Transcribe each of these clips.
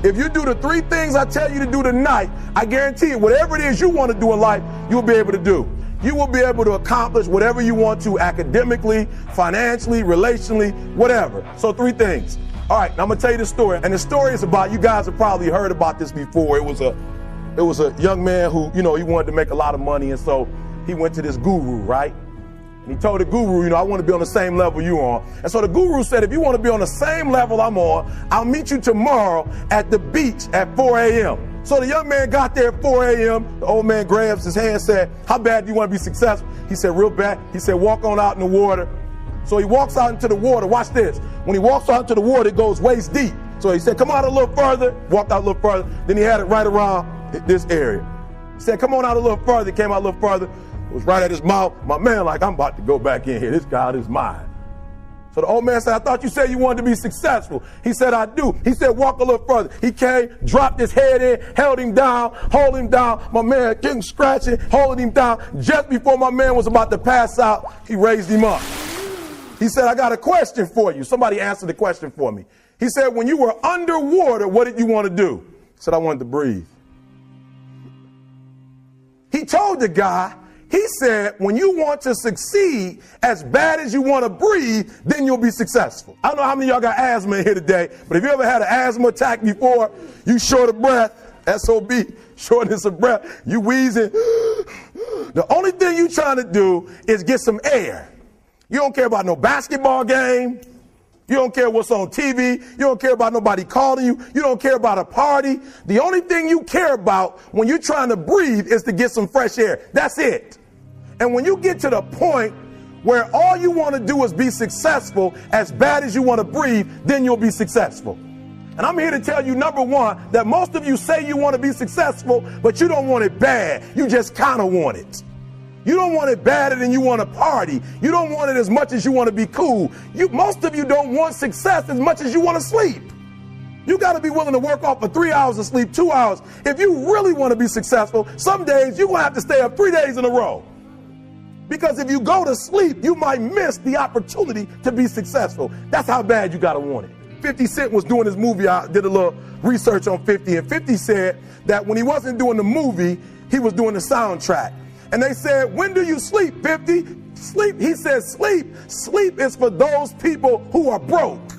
If you do the 3 things I tell you to do tonight, I guarantee you, whatever it is you want to do in life, you'll be able to do. You will be able to accomplish whatever you want to academically, financially, relationally, whatever. So 3 things. All right, now I'm gonna tell you the story. And the story is about, you guys have probably heard about this before. It was a young man who, he wanted to make a lot of money. And so he went to this guru, right? And he told the guru, I want to be on the same level you're on. And so the guru said, if you want to be on the same level I'm on, I'll meet you tomorrow at the beach at 4 a.m. So the young man got there at 4 a.m. The old man grabs his hand and said, how bad do you want to be successful? He said, real bad. He said, walk on out in the water. So he walks out into the water. Watch this. When he walks out into the water, it goes waist deep. So he said, come out a little further. Walked out a little further. Then he had it right around this area. He said, come on out a little further. He came out a little further. It was right at his mouth. My man, I'm about to go back in here. This God is mine. So the old man said, I thought you said you wanted to be successful. He said, I do. He said, walk a little further. He came, dropped his head in, held him down, hold him down. My man getting scratching, holding him down. Just before my man was about to pass out, he raised him up. He said, I got a question for you. Somebody answered the question for me. He said, when you were underwater, what did you want to do? He said, I wanted to breathe. He told the guy, he said, when you want to succeed as bad as you want to breathe, then you'll be successful. I don't know how many of y'all got asthma in here today, but if you ever had an asthma attack before, you short of breath, SOB, shortness of breath, you wheezing. The only thing you trying to do is get some air. You don't care about no basketball game. You don't care what's on TV. You don't care about nobody calling you. You don't care about a party. The only thing you care about when you're trying to breathe is to get some fresh air. That's it. And when you get to the point where all you want to do is be successful as bad as you want to breathe, then you'll be successful. And I'm here to tell you, number one, that most of you say you want to be successful, but you don't want it bad. You just kind of want it. You don't want it badder than you want to party. You don't want it as much as you want to be cool. Most of you don't want success as much as you want to sleep. You got to be willing to work off for 3 hours of sleep, 2 hours. If you really want to be successful, some days you're going to have to stay up 3 days in a row. Because if you go to sleep, you might miss the opportunity to be successful. That's how bad you got to want it. 50 Cent was doing his movie. I did a little research on 50, and 50 said that when he wasn't doing the movie, he was doing the soundtrack. And they said, when do you sleep, 50? Sleep. He said, sleep. Sleep is for those people who are broke.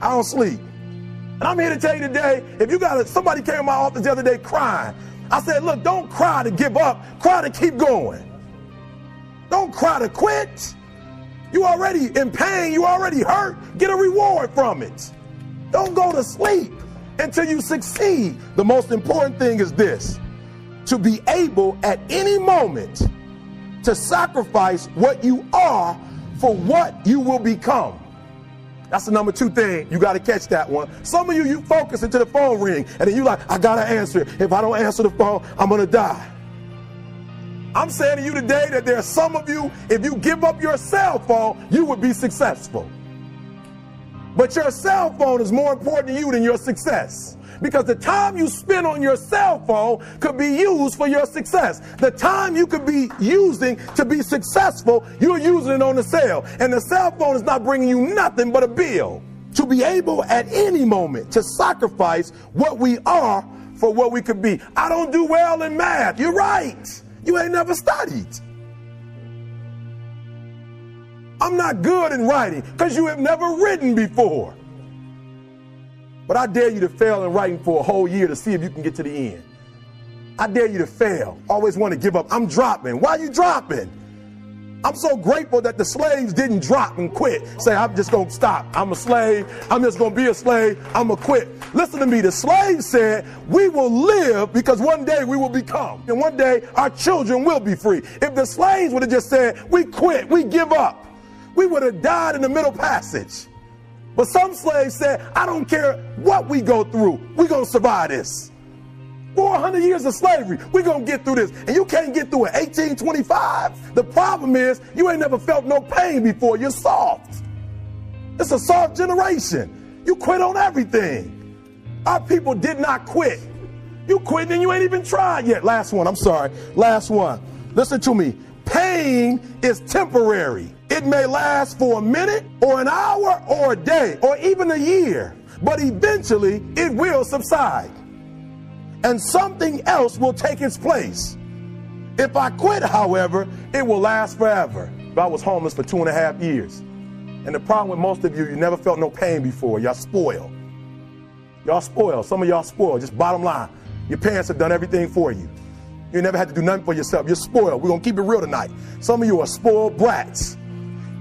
I don't sleep. And I'm here to tell you today, if you got somebody came to my office the other day crying. I said, look, don't cry to give up. Cry to keep going. Don't cry to quit. You already in pain. You already hurt. Get a reward from it. Don't go to sleep until you succeed. The most important thing is this. To be able at any moment to sacrifice what you are for what you will become. That's the number 2 thing. You got to catch that one. Some of you focus until the phone ring, and then you like, I got to answer it. If I don't answer the phone, I'm going to die. I'm saying to you today that there are some of you, if you give up your cell phone, you would be successful. But your cell phone is more important to you than your success. Because the time you spend on your cell phone could be used for your success. The time you could be using to be successful, you're using it on the cell. And the cell phone is not bringing you nothing but a bill. To be able at any moment to sacrifice what we are for what we could be. I don't do well in math. You're right. You ain't never studied. I'm not good in writing because you have never written before. But I dare you to fail in writing for a whole year to see if you can get to the end. I dare you to fail. Always want to give up. I'm dropping. Why are you dropping? I'm so grateful that the slaves didn't drop and quit. Say, I'm just going to stop. I'm a slave. I'm just going to be a slave. I'm going to quit. Listen to me. The slaves said, we will live because one day we will become. And one day our children will be free. If the slaves would have just said, we quit, we give up, we would have died in the Middle Passage. But some slaves said, I don't care what we go through. We're going to survive this. 400 years of slavery. We're going to get through this. And you can't get through it. 1825. The problem is you ain't never felt no pain before. You're soft. It's a soft generation. You quit on everything. Our people did not quit. You quit and you ain't even tried yet. Last one. I'm sorry. Last one. Listen to me. Pain is temporary. It may last for a minute or an hour or a day or even a year. but eventually it will subside. And something else will take its place. If I quit, however, it will last forever. I was homeless for 2.5 years. And the problem with most of you, you never felt no pain before. Y'all spoiled. Y'all spoiled. Some of y'all spoiled. Just bottom line. Your parents have done everything for you. You never had to do nothing for yourself. You're spoiled. We're going to keep it real tonight. Some of you are spoiled brats.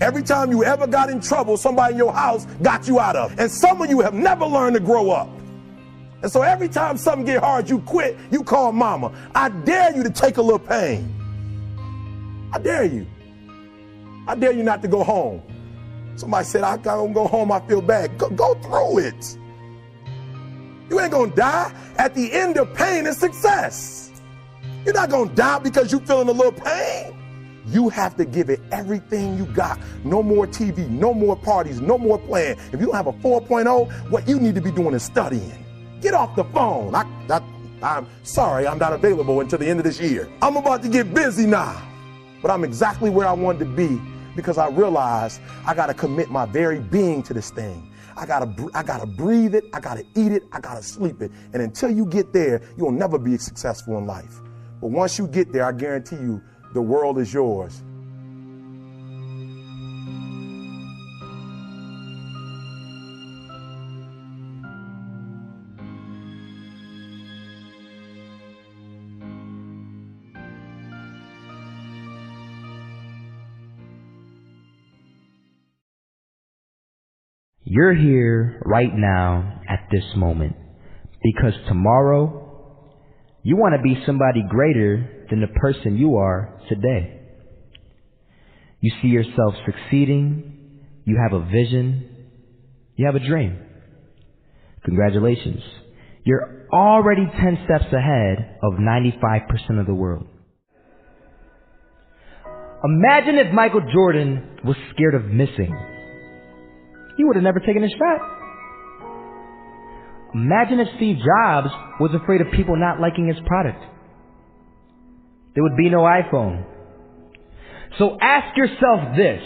Every time you ever got in trouble, somebody in your house got you out of it. And some of you have never learned to grow up. And so every time something get hard, you quit, you call mama. I dare you to take a little pain. I dare you. I dare you not to go home. Somebody said, I don't go home, I feel bad. Go through it. You ain't gonna die. At the end of pain is success. You're not gonna die because you feeling a little pain. You have to give it everything you got. No more TV, no more parties, no more playing. If you don't have a 4.0, what you need to be doing is studying. Get off the phone. I'm sorry, I'm not available until the end of this year. I'm about to get busy now. But I'm exactly where I wanted to be because I realized I gotta commit my very being to this thing. I gotta breathe it, I gotta eat it, I gotta sleep it. And until you get there, you'll never be successful in life. But once you get there, I guarantee you, the world is yours. You're here right now at this moment because tomorrow you want to be somebody greater than the person you are today. You see yourself succeeding, you have a vision, you have a dream. Congratulations. You're already 10 steps ahead of 95% of the world. Imagine if Michael Jordan was scared of missing. He would have never taken his shot. Imagine if Steve Jobs was afraid of people not liking his product. There would be no iPhone. So ask yourself this.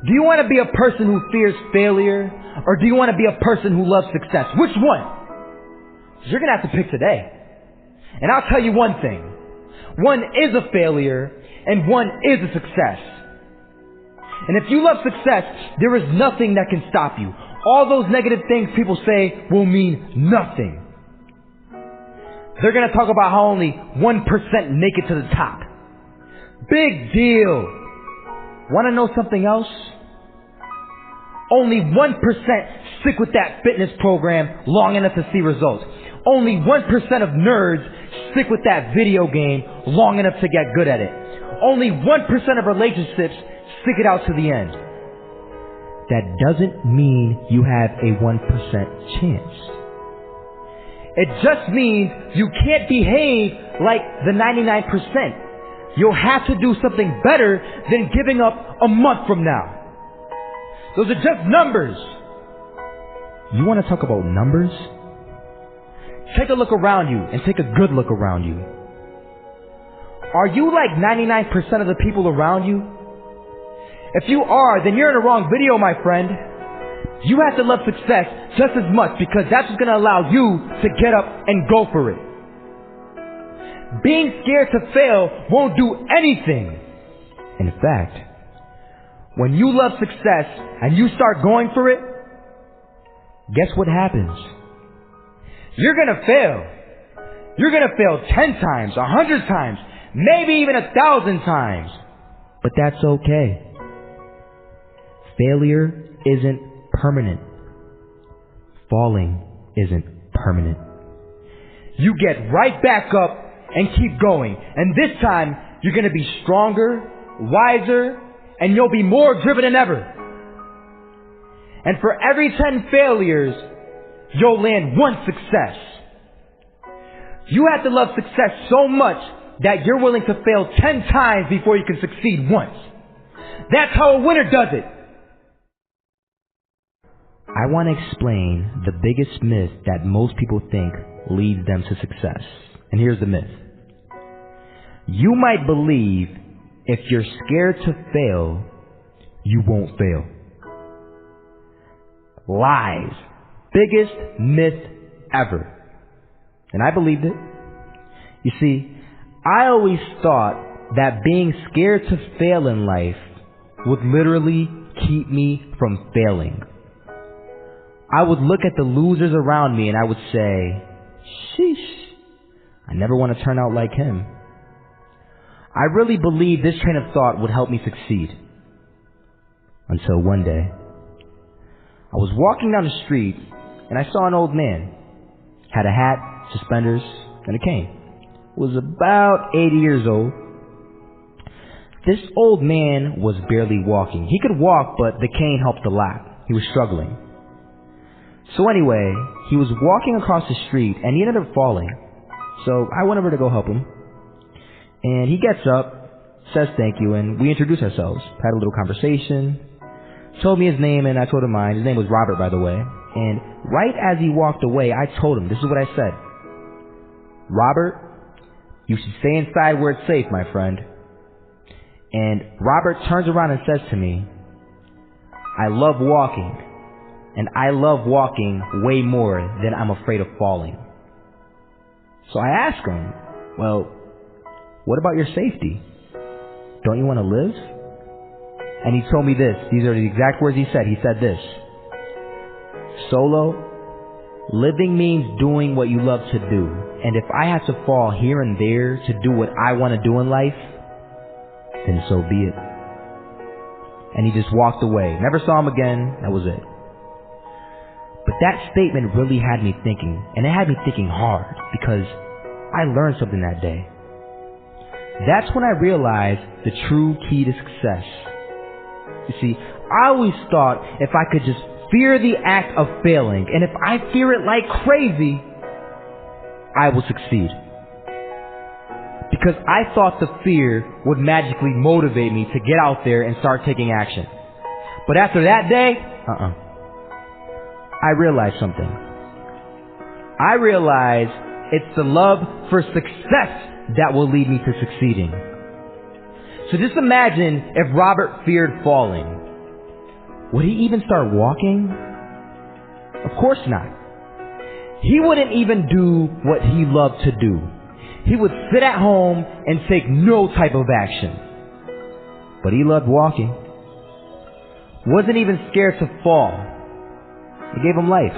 Do you want to be a person who fears failure, or do you want to be a person who loves success? Which one? You're going to have to pick today. And I'll tell you one thing. One is a failure, and one is a success. And if you love success, there is nothing that can stop you. All those negative things people say will mean nothing. They're going to talk about how only 1% make it to the top. Big deal. Want to know something else? Only 1% stick with that fitness program long enough to see results. Only 1% of nerds stick with that video game long enough to get good at it. Only 1% of relationships stick it out to the end. That doesn't mean you have a 1% chance. It just means you can't behave like the 99%. You'll have to do something better than giving up a month from now. Those are just numbers. You want to talk about numbers? Take a look around you and take a good look around you. Are you like 99% of the people around you? If you are, then you're in the wrong video, my friend. You have to love success just as much because that's what's going to allow you to get up and go for it. Being scared to fail won't do anything. In fact, when you love success and you start going for it, guess what happens? You're going to fail. You're going to fail 10 times, 100 times, maybe even 1,000 times. But that's okay. Failure isn't permanent. Falling isn't permanent. You get right back up and keep going. And this time, you're going to be stronger, wiser, and you'll be more driven than ever. And for every 10 failures, you'll land one success. You have to love success so much that you're willing to fail 10 times before you can succeed once. That's how a winner does it. I want to explain the biggest myth that most people think leads them to success. And here's the myth. You might believe if you're scared to fail, you won't fail. Lies. Biggest myth ever. And I believed it. You see, I always thought that being scared to fail in life would literally keep me from failing. I would look at the losers around me and I would say, sheesh, I never want to turn out like him. I really believed this train of thought would help me succeed. Until one day, I was walking down the street and I saw an old man. Had a hat, suspenders, and a cane. Was about 80 years old. This old man was barely walking. He could walk, but the cane helped a lot. He was struggling. So anyway, he was walking across the street and he ended up falling. So I went over to go help him. And he gets up, says thank you, and we introduced ourselves. Had a little conversation. Told me his name and I told him mine. His name was Robert, by the way. And right as he walked away, I told him, this is what I said. Robert, you should stay inside where it's safe, my friend. And Robert turns around and says to me, I love walking, and I love walking way more than I'm afraid of falling. So I asked him, well, what about your safety? Don't you want to live? And he told me this. These are the exact words he said. He said this. Solo, living means doing what you love to do. And if I have to fall here and there to do what I want to do in life, then so be it. And he just walked away. Never saw him again. That was it. But that statement really had me thinking. And it had me thinking hard because I learned something that day. That's when I realized the true key to success. You see, I always thought if I could just fear the act of failing, and if I fear it like crazy, I will succeed. Because I thought the fear would magically motivate me to get out there and start taking action. But after that day, I realized something. I realized it's the love for success that will lead me to succeeding. So just imagine if Robert feared falling. Would he even start walking? Of course not. He wouldn't even do what he loved to do. He would sit at home and take no type of action. But he loved walking. Wasn't even scared to fall. It gave him life.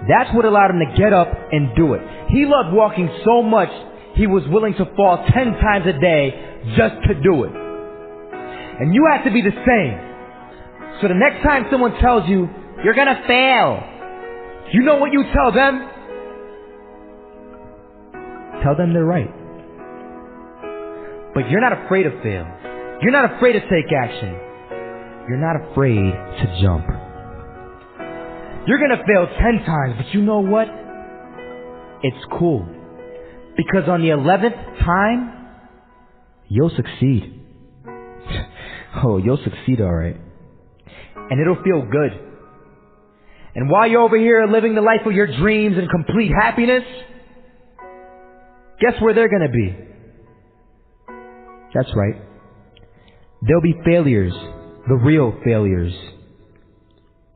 That's what allowed him to get up and do it. He loved walking so much, he was willing to fall 10 times a day just to do it. And you have to be the same. So the next time someone tells you, you're gonna fail, you know what you tell them? Tell them they're right. But you're not afraid to fail. You're not afraid to take action. You're not afraid to jump. You're gonna fail 10 times, but you know what? It's cool. Because on the 11th time, you'll succeed. Oh, you'll succeed alright. And it'll feel good. And while you're over here living the life of your dreams and complete happiness, guess where they're gonna be? That's right. There'll be failures, the real failures,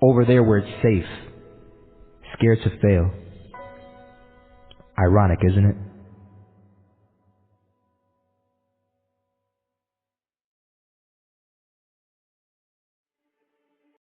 over there where it's safe, scared to fail. Ironic, isn't it?